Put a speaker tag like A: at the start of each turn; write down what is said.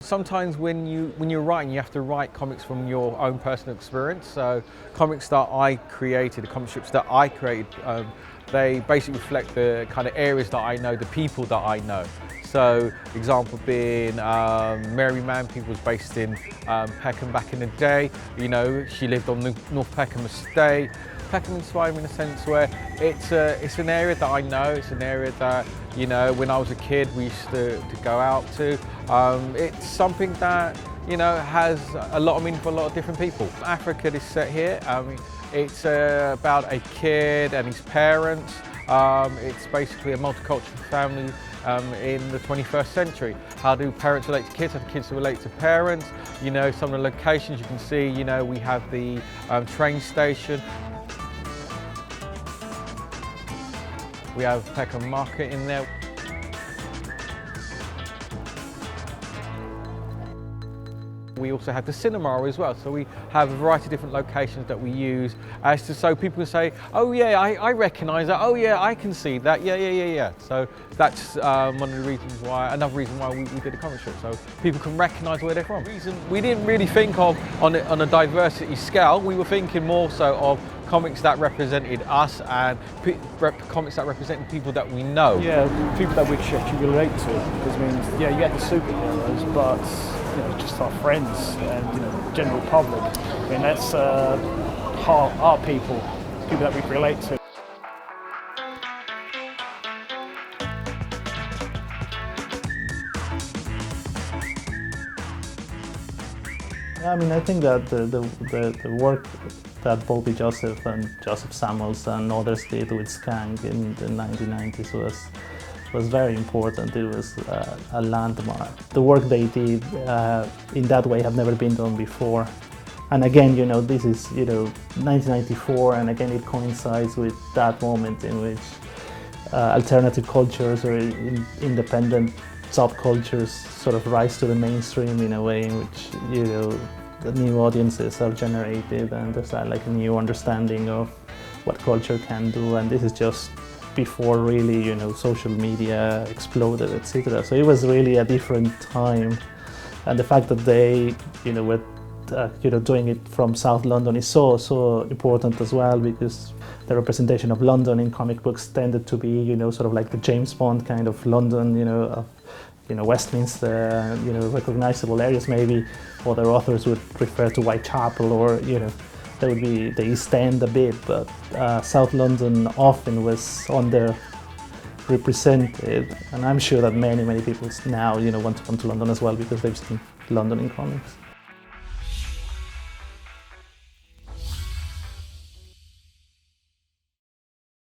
A: Sometimes when you're writing, you have to write comics from your own personal experience. So comics that I created, the comic strips that I created, they basically reflect the kind of areas that I know, the people that I know. So example being Mary Manpink was based in Peckham back in the day. You know, she lived on the North Peckham estate. Peckham inspired me in a sense where it's an area that I know, it's an area that, you know, when I was a kid we used to go out to. It's something that, you know, has a lot of meaning for a lot of different people. Africa is set here. It's about a kid and his parents. It's basically a multicultural family in the 21st century. How do parents relate to kids? How do kids relate to parents? You know, some of the locations you can see, you know, we have the train station. We have Peckham Market in there. We also have the cinema as well, so we have a variety of different locations that we use as to, so people can say, oh yeah, I recognise that, oh yeah, I can see that, yeah. So that's one of the reasons why, another reason why we did a comic strip, so people can recognise where they're from. We didn't really think of on a diversity scale, we were thinking more so of comics that represented us and comics that represented people that we know.
B: Yeah, people that we actually relate to, because I mean, yeah, you get the superheroes, but you know, just our friends and, you know, general public. I mean, that's our people that we relate to.
C: I mean, I think that the work that Bobby Joseph and Joseph Samuels and others did with Skank in the 1990s was very important. It was a landmark. The work they did in that way have never been done before. And again, you know, this is, you know, 1994, and again it coincides with that moment in which alternative cultures or independent subcultures sort of rise to the mainstream in a way in which, you know, the new audiences are generated, and there's like a new understanding of what culture can do. And this is just before really, you know, social media exploded, etc. So it was really a different time, and the fact that they, you know, were doing it from South London is so important as well, because the representation of London in comic books tended to be, you know, sort of like the James Bond kind of London, you know, of, you know, Westminster, you know, recognizable areas. Maybe other authors would refer to Whitechapel, or, you know, there would be the East End a bit, but South London often was underrepresented, and I'm sure that many people now, you know, want to come to London as well because they've seen London in comics.